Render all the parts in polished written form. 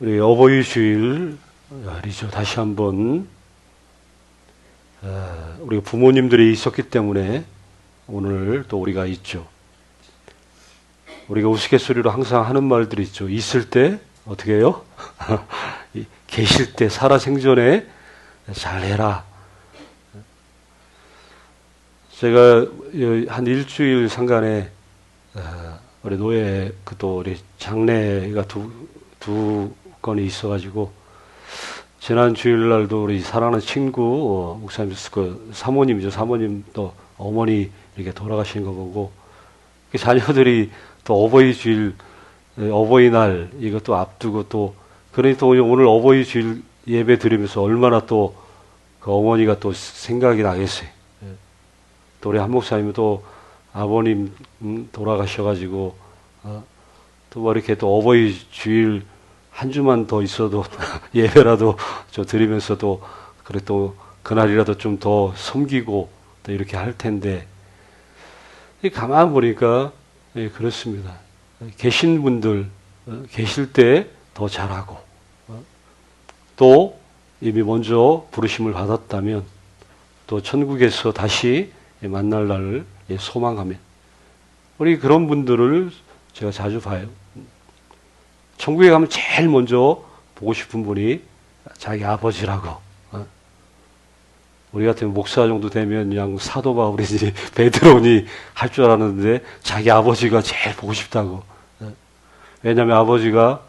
우리 어버이 주일이죠. 다시 한번 우리가 부모님들이 있었기 때문에 오늘 또 우리가 있죠. 우리가 우스갯소리로 항상 하는 말들이 있죠. 있을 때 어떻게 해요? 계실 때 살아생전에 잘해라. 제가 한 일주일 상간에 우리 노예 또 우리 장례가 두 건이 있어가지고 지난 주일날도 우리 사랑하는 친구 목사님 그 사모님이죠. 사모님 또 어머니 이렇게 돌아가신 거 보고 자녀들이 또 어버이 주일 어버이날 이것도 앞두고 또 그러니 또 오늘 어버이 주일 예배 드리면서 얼마나 또 그 어머니가 또 생각이 나겠어요. 또 우리 한 목사님은 또 아버님 돌아가셔가지고 또 뭐 이렇게 또 어버이 주일 한 주만 더 있어도 예배라도 저 드리면서 또 그래 또 그날이라도 좀 더 섬기고 또 이렇게 할 텐데 가만 보니까 그렇습니다. 계신 분들 계실 때 더 잘하고 또 이미 먼저 부르심을 받았다면 또 천국에서 다시 만날 날을 소망하며 우리 그런 분들을 제가 자주 봐요. 천국에 가면 제일 먼저 보고 싶은 분이 자기 아버지라고. 우리 같은 목사 정도 되면 그냥 사도 바울이지 베드로니 할 줄 알았는데 자기 아버지가 제일 보고 싶다고. 왜냐하면 아버지가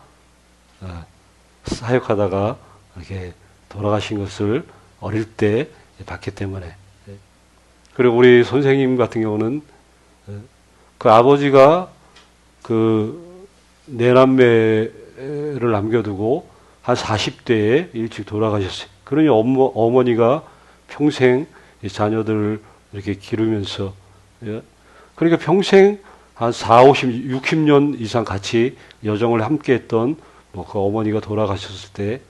사역하다가 이렇게 돌아가신 것을 어릴 때 봤기 때문에. 그리고 우리 선생님 같은 경우는 그 아버지가 그 내남매를 남겨두고 한 40대에 일찍 돌아가셨어요. 그러니 어머니가 평생 자녀들을 이렇게 기르면서 그러니까 평생 한 60년 이상 같이 여정을 함께 했던 그 어머니가 돌아가셨을 때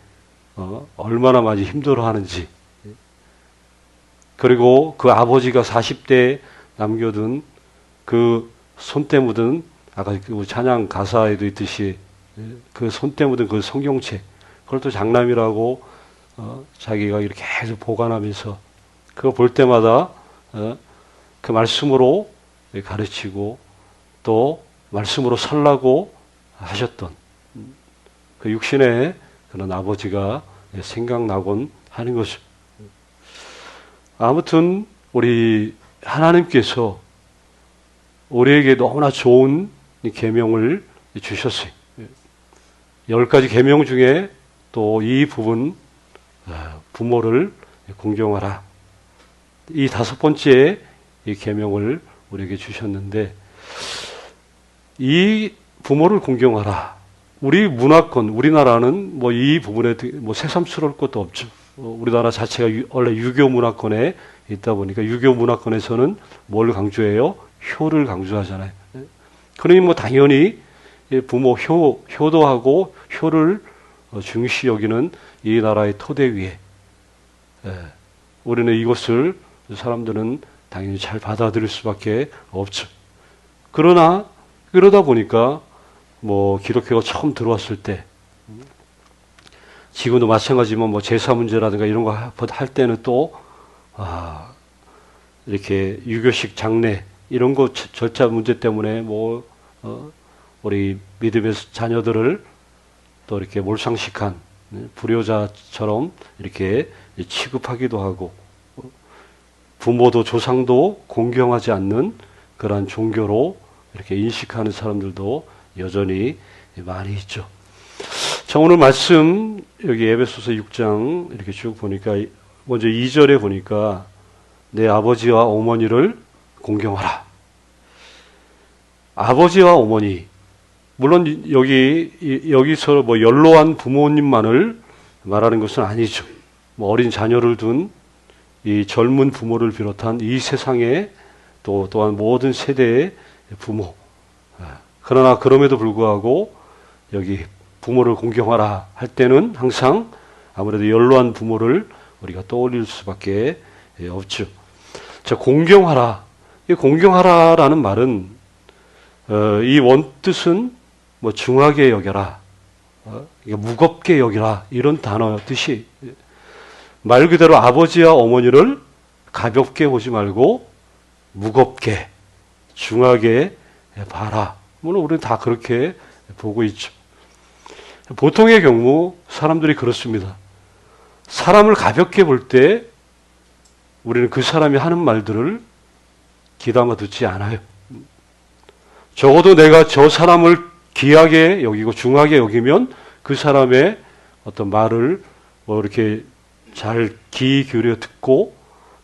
얼마나 많이 힘들어하는지 그리고 그 아버지가 40대에 남겨둔 그 손때 묻은 아까 그 찬양 가사에도 있듯이 그 손때 묻은 그 성경책 그걸 또 장남이라고 자기가 이렇게 계속 보관하면서 그거 볼 때마다 그 말씀으로 가르치고 또 말씀으로 살라고 하셨던 그 육신의 그런 아버지가 생각나곤 하는 것이죠. 아무튼 우리 하나님께서 우리에게 너무나 좋은 계명을 주셨어요. 10가지 계명 중에 또 이 부분 부모를 공경하라. 이 5번째 이 계명을 우리에게 주셨는데 이 부모를 공경하라. 우리 문화권, 우리나라는 뭐 이 부분에 뭐 새삼스러울 것도 없죠. 우리나라 자체가 원래 유교 문화권에 있다 보니까 유교 문화권에서는 뭘 강조해요? 효를 강조하잖아요. 그러니 뭐 당연히 부모 효도하고 효를 중시 여기는 이 나라의 토대 위에 우리는 이것을 사람들은 당연히 잘 받아들일 수밖에 없죠. 그러다 보니까 뭐 기독교가 처음 들어왔을 때 지금도 마찬가지지만 뭐 제사 문제라든가 이런 거 할 때는 또 이렇게 유교식 장례 이런 거 절차 문제 때문에 뭐 우리 믿음의 자녀들을 또 이렇게 몰상식한 불효자처럼 이렇게 취급하기도 하고 부모도 조상도 공경하지 않는 그러한 종교로 이렇게 인식하는 사람들도 여전히 많이 있죠. 자, 오늘 말씀 여기 에베소서 6장 이렇게 쭉 보니까 먼저 2절에 보니까 내 아버지와 어머니를 공경하라. 아버지와 어머니 물론 여기서 뭐 연로한 부모님만을 말하는 것은 아니죠. 뭐 어린 자녀를 둔 이 젊은 부모를 비롯한 이 세상의 또한 모든 세대의 부모. 그러나 그럼에도 불구하고 여기 부모를 공경하라 할 때는 항상 아무래도 연로한 부모를 우리가 떠올릴 수밖에 없죠. 자, 공경하라. 이 공경하라라는 말은 이 원뜻은 뭐 중하게 여겨라. 이게 무겁게 여기라 이런 단어 뜻이 말 그대로 아버지와 어머니를 가볍게 보지 말고 무겁게 중하게 봐라. 물론 우리는 다 그렇게 보고 있죠. 보통의 경우 사람들이 그렇습니다. 사람을 가볍게 볼 때 우리는 그 사람이 하는 말들을 귀담아 듣지 않아요. 적어도 내가 저 사람을 귀하게 여기고 중하게 여기면 그 사람의 어떤 말을 뭐 이렇게 잘 귀 기울여 듣고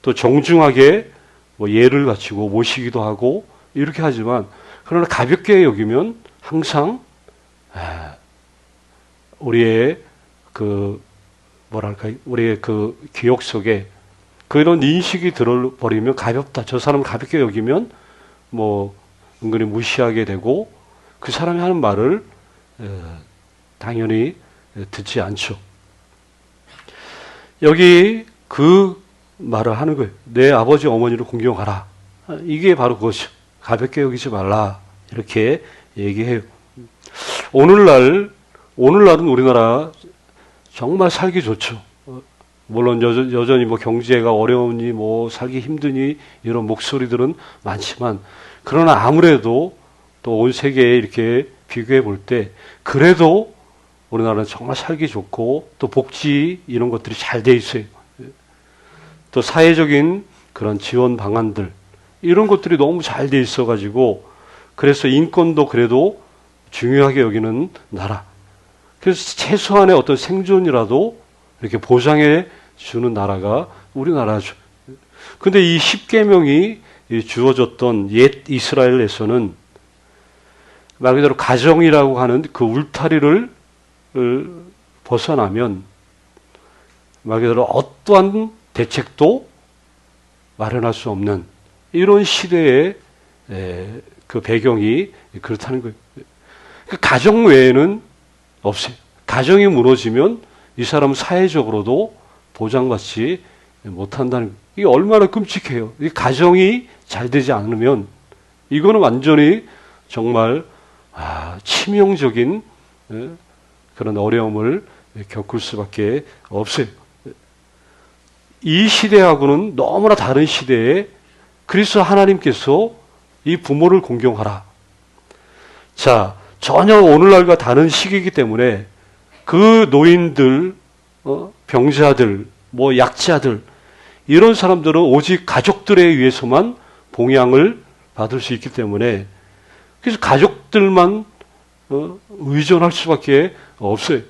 또 정중하게 뭐 예를 갖추고 모시기도 하고 이렇게 하지만 그러나 가볍게 여기면 항상 우리의 그 뭐랄까 우리의 그 기억 속에 그런 인식이 들어버리면 가볍다. 저 사람을 가볍게 여기면 뭐 은근히 무시하게 되고 그 사람이 하는 말을 당연히 듣지 않죠. 여기 그 말을 하는 거예요. 내 아버지 어머니를 공경하라. 이게 바로 그것이죠. 가볍게 여기지 말라. 이렇게 얘기해요. 오늘날은 우리나라 정말 살기 좋죠. 물론 여전히 뭐 경제가 어려우니 뭐 살기 힘드니 이런 목소리들은 많지만 그러나 아무래도 또 온 세계에 이렇게 비교해 볼 때 그래도 우리나라는 정말 살기 좋고 또 복지 이런 것들이 잘 돼 있어요. 또 사회적인 그런 지원 방안들 이런 것들이 너무 잘 돼 있어 가지고 그래서 인권도 그래도 중요하게 여기는 나라. 그래서 최소한의 어떤 생존이라도 이렇게 보장해 주는 나라가 우리나라죠. 근데 이 10계명이 주어졌던 옛 이스라엘에서는 말 그대로 가정이라고 하는 그 울타리를 벗어나면 말 그대로 어떠한 대책도 마련할 수 없는 이런 시대의 그 배경이 그렇다는 거예요. 가정 외에는 없어요. 가정이 무너지면 이 사람은 사회적으로도 보장받지 못한다는 거예요. 이게 얼마나 끔찍해요. 이 가정이 잘 되지 않으면 이거는 완전히 정말 치명적인 그런 어려움을 겪을 수밖에 없어요. 이 시대하고는 너무나 다른 시대에 그리스도 하나님께서 이 부모를 공경하라. 자, 전혀 오늘날과 다른 시기이기 때문에 그 노인들, 병자들, 뭐 약자들 이런 사람들은 오직 가족들에 의해서만 봉양을 받을 수 있기 때문에 그래서 가족들만 의존할 수밖에 없어요.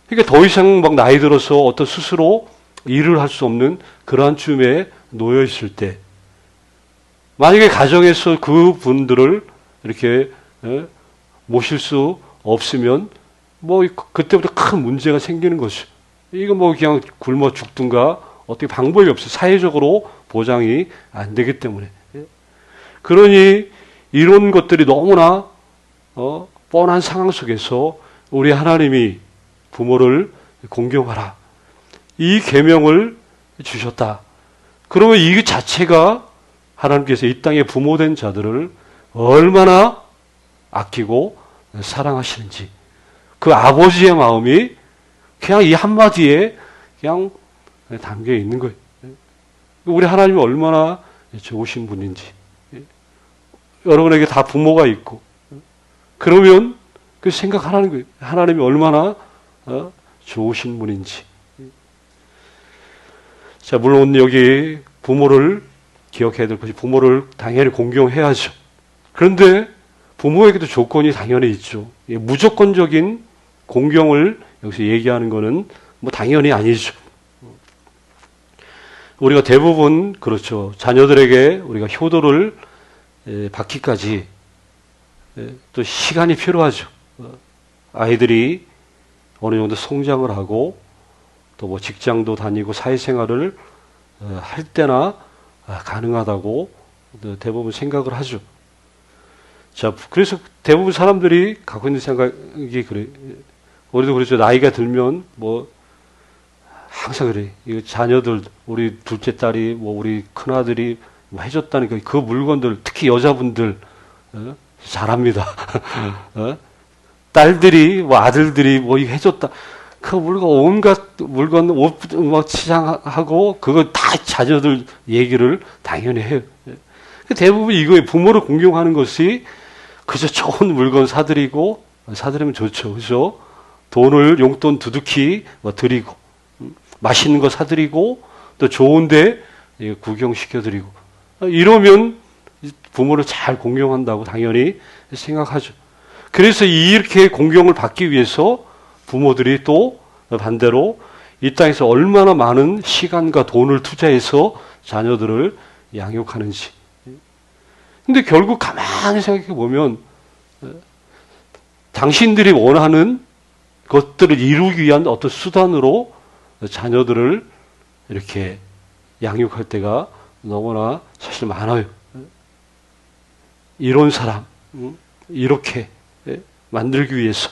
그러니까 더 이상 막 나이 들어서 어떤 스스로 일을 할 수 없는 그러한 쯤에 놓여 있을 때 만약에 가정에서 그 분들을 이렇게 모실 수 없으면 뭐 그때부터 큰 문제가 생기는 것이죠. 이거 뭐 그냥 굶어 죽든가 어떻게 방법이 없어요. 사회적으로 보장이 안 되기 때문에. 그러니 이런 것들이 너무나 뻔한 상황 속에서 우리 하나님이 부모를 공경하라. 이 계명을 주셨다. 그러면 이 자체가 하나님께서 이 땅에 부모된 자들을 얼마나 아끼고 사랑하시는지 그 아버지의 마음이 그냥 이 한마디에 그냥 담겨 있는 거예요. 우리 하나님이 얼마나 좋으신 분인지 여러분에게 다 부모가 있고 그러면 그 생각하라는 거예요. 하나님이 얼마나 좋으신 분인지. 자, 물론 여기 부모를 기억해야 될 것이 부모를 당연히 공경해야죠. 그런데 부모에게도 조건이 당연히 있죠. 무조건적인 공경을 여기서 얘기하는 것은 뭐 당연히 아니죠. 우리가 대부분 그렇죠. 자녀들에게 우리가 효도를 받기까지 또 시간이 필요하죠. 아이들이 어느 정도 성장을 하고 또 뭐 직장도 다니고 사회생활을 할 때나 가능하다고 대부분 생각을 하죠. 자, 그래서 대부분 사람들이 갖고 있는 생각이 그래. 우리도 그렇죠. 나이가 들면 뭐 항상 그래. 이 자녀들, 우리 둘째 딸이 뭐 우리 큰 아들이 뭐 해줬다니까 그 물건들, 특히 여자분들 잘합니다. 딸들이 뭐 아들들이 뭐 이거 해줬다. 그 물건 온갖 물건 옷 뭐 치장하고 그거 다 자녀들 얘기를 당연히 해요. 대부분 이거에 부모를 공경하는 것이 그저 좋은 물건 사드리고 사드리면 좋죠, 그죠? 돈을 용돈 두둑히 뭐 드리고 맛있는 거 사드리고 또 좋은데 구경시켜드리고 이러면 부모를 잘 공경한다고 당연히 생각하죠. 그래서 이렇게 공경을 받기 위해서 부모들이 또 반대로 이 땅에서 얼마나 많은 시간과 돈을 투자해서 자녀들을 양육하는지. 근데 결국 가만히 생각해 보면 당신들이 원하는 것들을 이루기 위한 어떤 수단으로 자녀들을 이렇게 양육할 때가 너무나 사실 많아요. 이런 사람, 이렇게 만들기 위해서.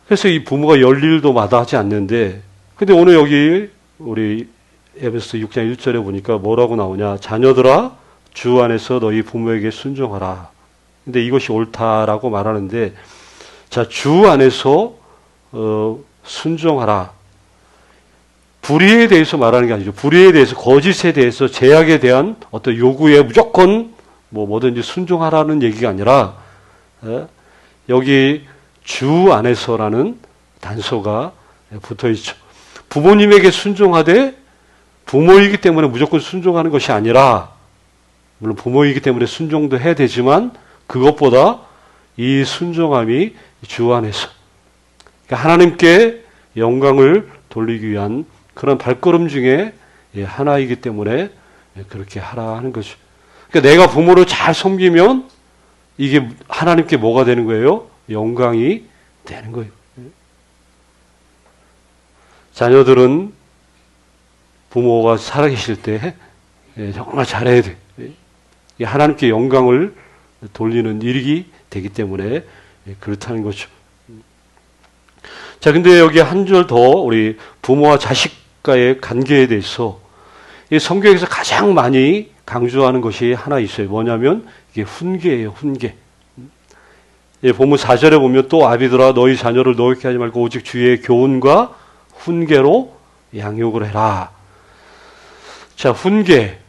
그래서 이 부모가 열일도 마다하지 않는데, 근데 오늘 여기 우리 에베소 6장 1절에 보니까 뭐라고 나오냐? 자녀들아, 주 안에서 너희 부모에게 순종하라. 근데 이것이 옳다라고 말하는데, 자, 주 안에서 순종하라. 불의에 대해서 말하는 게 아니죠. 불의에 대해서, 거짓에 대해서, 제약에 대한 어떤 요구에 무조건 뭐든지 순종하라는 얘기가 아니라 여기 주 안에서라는 단서가 붙어 있죠. 부모님에게 순종하되 부모이기 때문에 무조건 순종하는 것이 아니라 물론 부모이기 때문에 순종도 해야 되지만 그것보다 이 순종함이 주 안에서 그러니까 하나님께 영광을 돌리기 위한 그런 발걸음 중에 하나이기 때문에 그렇게 하라 하는 거죠. 그러니까 내가 부모를 잘 섬기면 이게 하나님께 뭐가 되는 거예요? 영광이 되는 거예요. 자녀들은 부모가 살아계실 때 정말 잘해야 돼. 하나님께 영광을 돌리는 일이 되기 때문에 그렇다는 거죠. 자, 근데 여기 한 줄 더 우리 부모와 자식과의 관계에 대해서 이 성경에서 가장 많이 강조하는 것이 하나 있어요. 뭐냐면 이게 훈계예요. 훈계. 본문 4절에 보면 또 아비들아 너희 자녀를 노엽게 하지 말고 오직 주의 교훈과 훈계로 양육을 해라. 자, 훈계.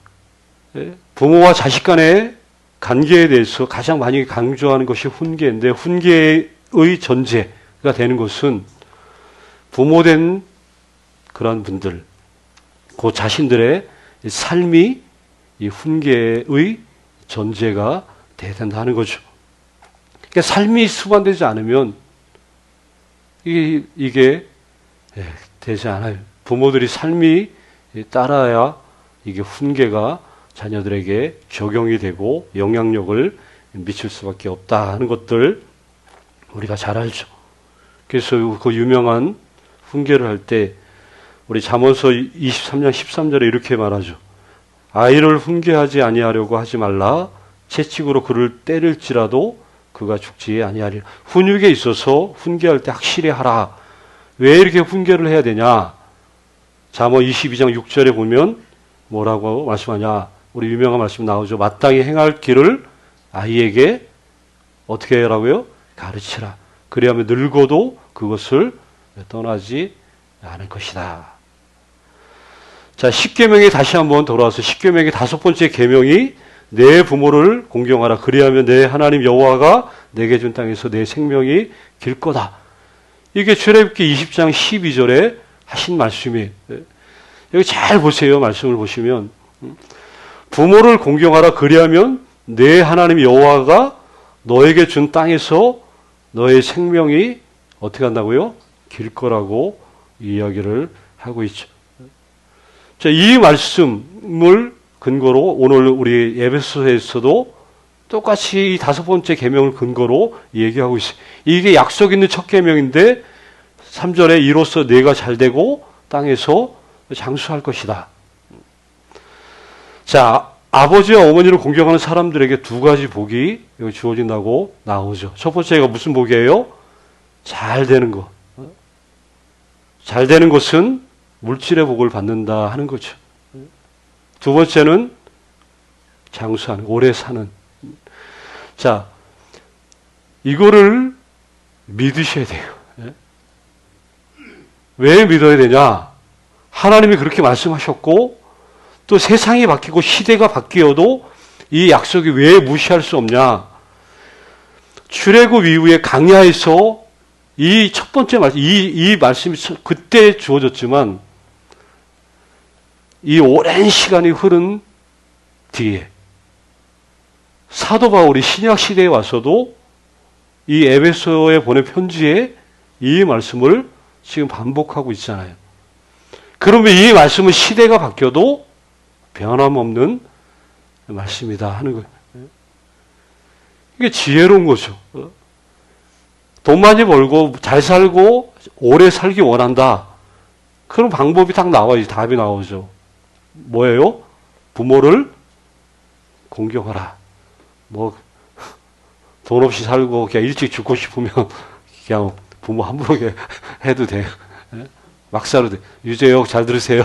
부모와 자식 간의 관계에 대해서 가장 많이 강조하는 것이 훈계인데 훈계의 전제가 되는 것은 부모된 그런 분들, 그 자신들의 삶이 이 훈계의 전제가 돼야 된다는 거죠. 그러니까 삶이 수반되지 않으면 이게 되지 않아요. 부모들이 삶이 따라야 이게 훈계가 자녀들에게 적용이 되고 영향력을 미칠 수밖에 없다 하는 것들 우리가 잘 알죠. 그래서 그 유명한 훈계를 할 때 우리 잠언서 23장 13절에 이렇게 말하죠. 아이를 훈계하지 아니하려고 하지 말라. 채찍으로 그를 때릴지라도 그가 죽지 아니하리라. 훈육에 있어서 훈계할 때 확실히 하라. 왜 이렇게 훈계를 해야 되냐? 잠언 22장 6절에 보면 뭐라고 말씀하냐? 우리 유명한 말씀 나오죠. 마땅히 행할 길을 아이에게 어떻게 하라고요? 가르치라. 그리하면 늙어도 그것을 떠나지 않을 것이다. 자, 10계명에 다시 한번 돌아와서 10계명의 5번째 계명이 내 부모를 공경하라. 그리하면 내 하나님 여호와가 내게 준 땅에서 내 생명이 길 거다. 이게 출애굽기 20장 12절에 하신 말씀이에요. 여기 잘 보세요. 말씀을 보시면 부모를 공경하라. 그리하면 내 하나님 여호와가 너에게 준 땅에서 너의 생명이 어떻게 한다고요? 길 거라고 이야기를 하고 있죠. 자, 이 말씀을 근거로 오늘 우리 에베소서에서도 똑같이 이 5번째 계명을 근거로 얘기하고 있어요. 이게 약속 있는 첫 계명인데 3절에 이로써 내가 잘되고 땅에서 장수할 것이다. 자, 아버지와 어머니를 공경하는 사람들에게 2가지 복이 여기 주어진다고 나오죠. 첫 번째가 무슨 복이에요? 잘 되는 것. 잘 되는 것은 물질의 복을 받는다 하는 거죠. 2번째는 장수하는, 오래 사는. 자, 이거를 믿으셔야 돼요. 예? 왜 믿어야 되냐? 하나님이 그렇게 말씀하셨고 또 세상이 바뀌고 시대가 바뀌어도 이 약속이 왜 무시할 수 없냐? 출애굽 이후에 강야에서 이 첫 번째 말씀, 이 말씀이 그때 주어졌지만 이 오랜 시간이 흐른 뒤에 사도 바울이 신약 시대에 와서도 이 에베소에 보낸 편지에 이 말씀을 지금 반복하고 있잖아요. 그러면 이 말씀은 시대가 바뀌어도 변함없는 말씀이다 하는 거예요. 이게 지혜로운 거죠. 돈 많이 벌고 잘 살고 오래 살기 원한다. 그런 방법이 딱 나와야지. 답이 나오죠. 뭐예요? 부모를 공경하라. 뭐 돈 없이 살고 그냥 일찍 죽고 싶으면 그냥 부모 함부로 해도 돼요. 막 살아도 돼. 유재혁 잘 들으세요.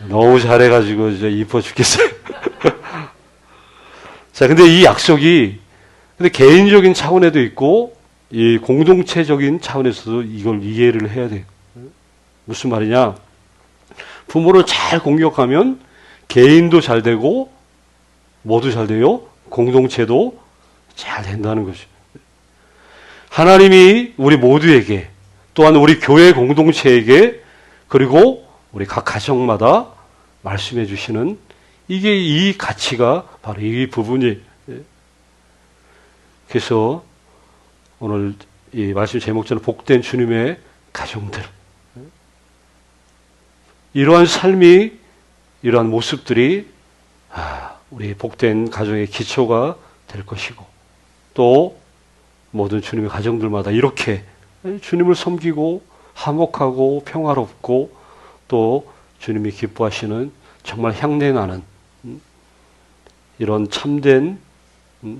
너무 잘해가지고 이제 이뻐 죽겠어요. 자, 근데 이 약속이 근데 개인적인 차원에도 있고 이 공동체적인 차원에서도 이걸 이해를 해야 돼요. 무슨 말이냐? 부모를 잘 공격하면 개인도 잘 되고 뭐도 잘 돼요? 공동체도 잘 된다는 거죠. 하나님이 우리 모두에게 또한 우리 교회 공동체에게 그리고 우리 각 가정마다 말씀해 주시는 이게 이 가치가 바로 이 부분이. 그래서 오늘 이 말씀 제목처럼 복된 주님의 가정들. 이러한 삶이 이러한 모습들이 우리 복된 가정의 기초가 될 것이고 또 모든 주님의 가정들마다 이렇게 주님을 섬기고 화목하고 평화롭고 또 주님이 기뻐하시는 정말 향내나는 이런 참된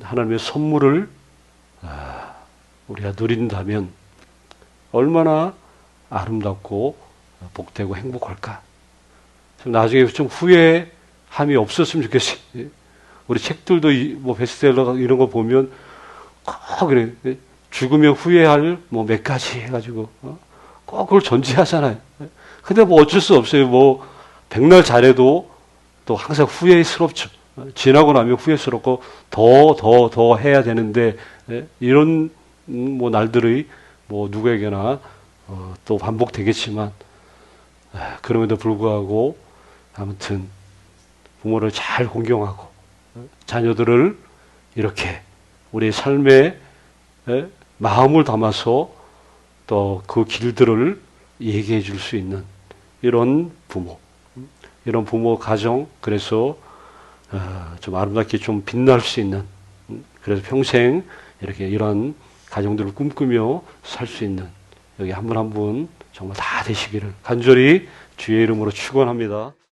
하나님의 선물을 우리가 누린다면 얼마나 아름답고 복되고 행복할까. 나중에 좀 후회함이 없었으면 좋겠어요. 우리 책들도 뭐 베스트셀러 이런 거 보면 꼭 그래. 죽으면 후회할 뭐 몇 가지 해가지고 꼭 그걸 전제하잖아요. 근데 뭐 어쩔 수 없어요. 뭐 백날 잘해도 또 항상 후회스럽죠. 지나고 나면 후회스럽고 더 해야 되는데 이런 뭐 날들의 뭐 누구에게나 또 반복되겠지만 그럼에도 불구하고 아무튼 부모를 잘 공경하고 자녀들을 이렇게 우리 삶에 마음을 담아서 또 그 길들을 얘기해 줄 수 있는 이런 부모 가정, 그래서 좀 아름답게 좀 빛날 수 있는, 그래서 평생 이렇게 이런 가정들을 꿈꾸며 살 수 있는 여기 한 분 한 분 정말 다 되시기를 간절히 주의 이름으로 축원합니다.